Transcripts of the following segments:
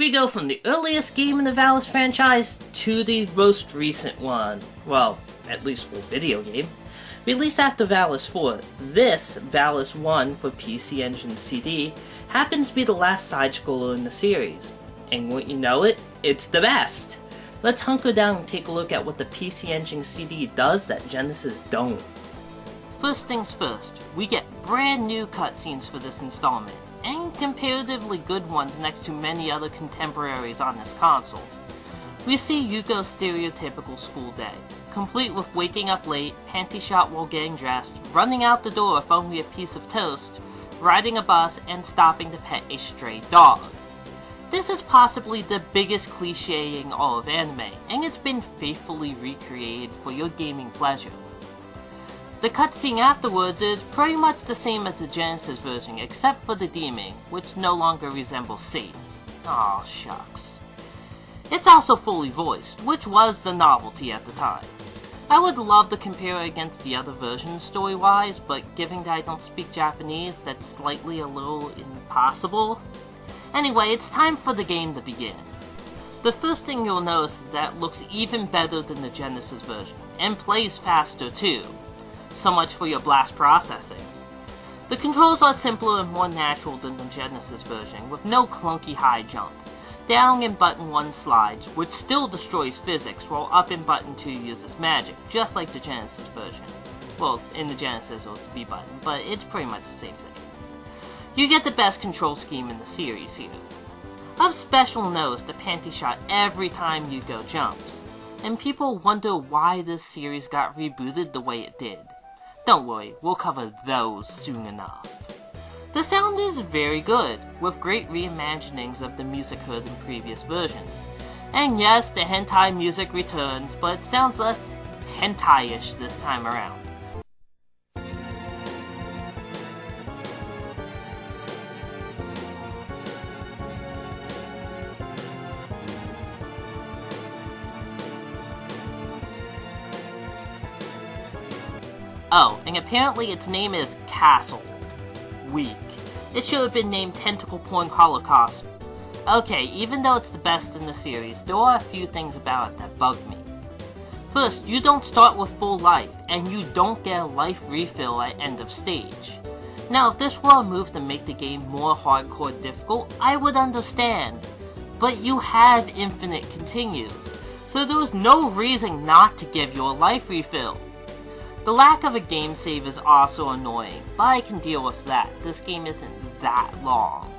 We go from the earliest game in the Valis franchise to the most recent one. Well, at least for video game. Released after Valis 4, this, Valis 1 for PC Engine CD, happens to be the last side-scroller in the series. And wouldn't you know it, it's the best! Let's hunker down and take a look at what the PC Engine CD does that Genesis don't. First things first, we get brand new cutscenes for this installment, and comparatively good ones next to many other contemporaries on this console. We see Yuko's stereotypical school day, complete with waking up late, panty shot while getting dressed, running out the door with only a piece of toast, riding a bus, and stopping to pet a stray dog. This is possibly the biggest cliche in all of anime, and it's been faithfully recreated for your gaming pleasure. The cutscene afterwards is pretty much the same as the Genesis version, except for the demon, which no longer resembles Satan. Aw, shucks. It's also fully voiced, which was the novelty at the time. I would love to compare it against the other versions story-wise, but given that I don't speak Japanese, that's slightly a little impossible. Anyway, it's time for the game to begin. The first thing you'll notice is that it looks even better than the Genesis version, and plays faster too. So much for your blast processing. The controls are simpler and more natural than the Genesis version, with no clunky high jump. Down and button 1 slides, which still destroys physics, while up and button 2 uses magic, just like the Genesis version. Well, in the Genesis it was the B button, but it's pretty much the same thing. You get the best control scheme in the series here. Of special note is the panty shot every time Yuko jumps, and people wonder why this series got rebooted the way it did. Don't worry, we'll cover those soon enough. The sound is very good, with great reimaginings of the music heard in previous versions. And yes, the hentai music returns, but it sounds less hentai-ish this time around. Oh, and apparently its name is Castle. Weak. It should have been named Tentacle Porn Holocaust. Okay, even though it's the best in the series, there are a few things about it that bug me. First, you don't start with full life, and you don't get a life refill at end of stage. Now, if this were a move to make the game more hardcore difficult, I would understand. But you have infinite continues, so there is no reason not to give you a life refill. The lack of a game save is also annoying, but I can deal with that. This game isn't that long.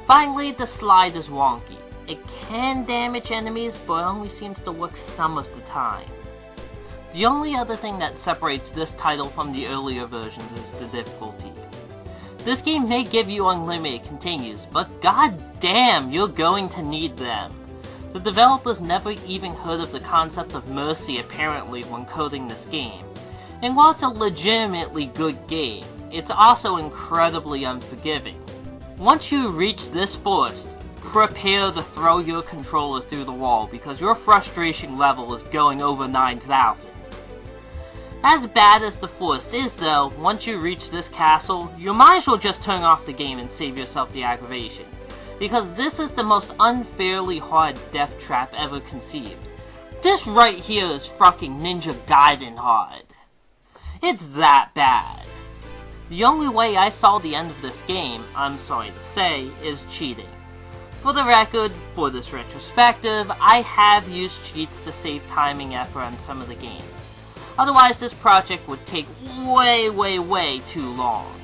Finally, the slide is wonky. It can damage enemies, but it only seems to work some of the time. The only other thing that separates this title from the earlier versions is the difficulty. This game may give you unlimited continues, but goddamn, you're going to need them. The developers never even heard of the concept of mercy apparently when coding this game. And while it's a legitimately good game, it's also incredibly unforgiving. Once you reach this forest, prepare to throw your controller through the wall because your frustration level is going over 9,000. As bad as the forest is though, once you reach this castle, you might as well just turn off the game and save yourself the aggravation. Because this is the most unfairly hard death trap ever conceived. This right here is fucking Ninja Gaiden hard. It's that bad. The only way I saw the end of this game, I'm sorry to say, is cheating. For the record, for this retrospective, I have used cheats to save time and effort on some of the games. Otherwise, this project would take way too long.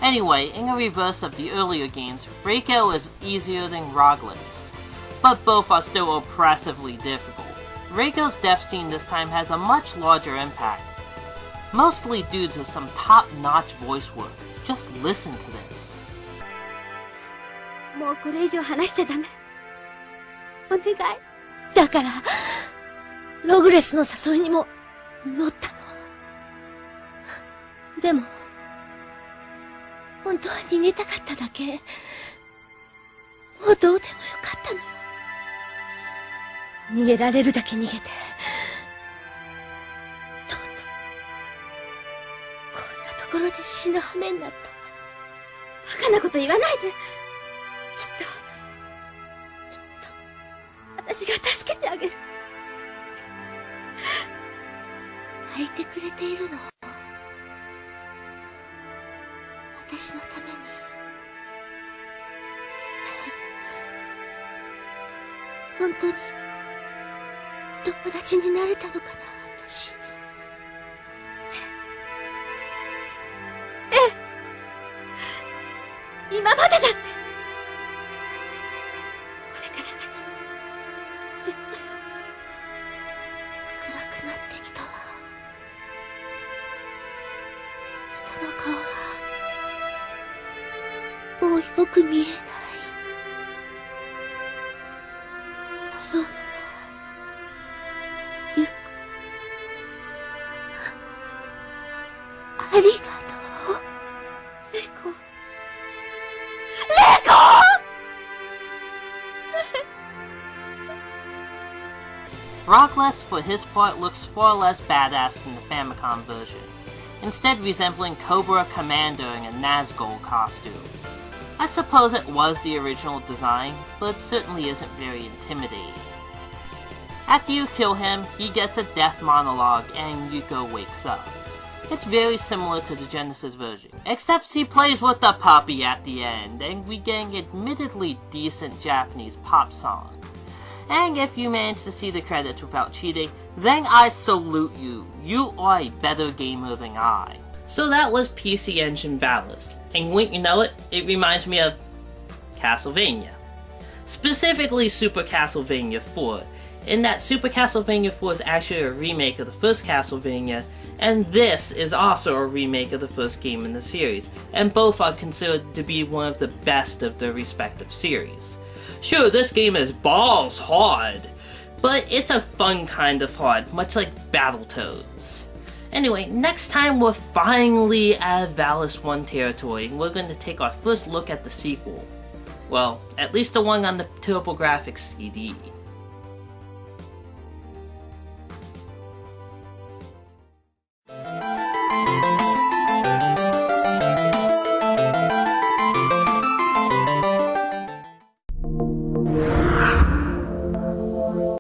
Anyway, in the reverse of the earlier games, Reiko is easier than Rogless, but both are still oppressively difficult. Reiko's death scene this time has a much larger impact. Mostly due to some top-notch voice work. Just listen to this. もうこれ以上話しちゃダメ。お願い。だから、ログレスの誘いにも乗ったの。でも、本当は逃げたかっただけ。もうどうでもよかったのよ。逃げられるだけ逃げて。ところで死ぬ羽目になった。バカなこと言わないで。きっ私が助けてあげる。泣いてくれているの。私のために。本当に友達になれたのかな、私。ええ、今までだって。これから先もずっとよ。暗くなってきたわ。あなたの顔がもうよく見えない。さようなら、ゆうこ。ありがとう。レコ。レコRockless, for his part, looks far less badass than the Famicom version, instead resembling Cobra Commander in a Nazgul costume. I suppose it was the original design, but it certainly isn't very intimidating. After you kill him, he gets a death monologue and Yuko wakes up. It's very similar to the Genesis version, except he plays with the puppy at the end, and we get an admittedly decent Japanese pop song. And if you manage to see the credits without cheating, then I salute you. You are a better gamer than I. So that was PC Engine Valis, and wouldn't you know it, it reminds me of Castlevania. Specifically Super Castlevania 4, in that Super Castlevania 4 is actually a remake of the first Castlevania, and this is also a remake of the first game in the series, and both are considered to be one of the best of their respective series. Sure, this game is balls hard, but it's a fun kind of hard, much like Battletoads. Anyway, next time we're finally at Valis 1 territory, and we're going to take our first look at the sequel. Well, at least the one on the TurboGrafx CD.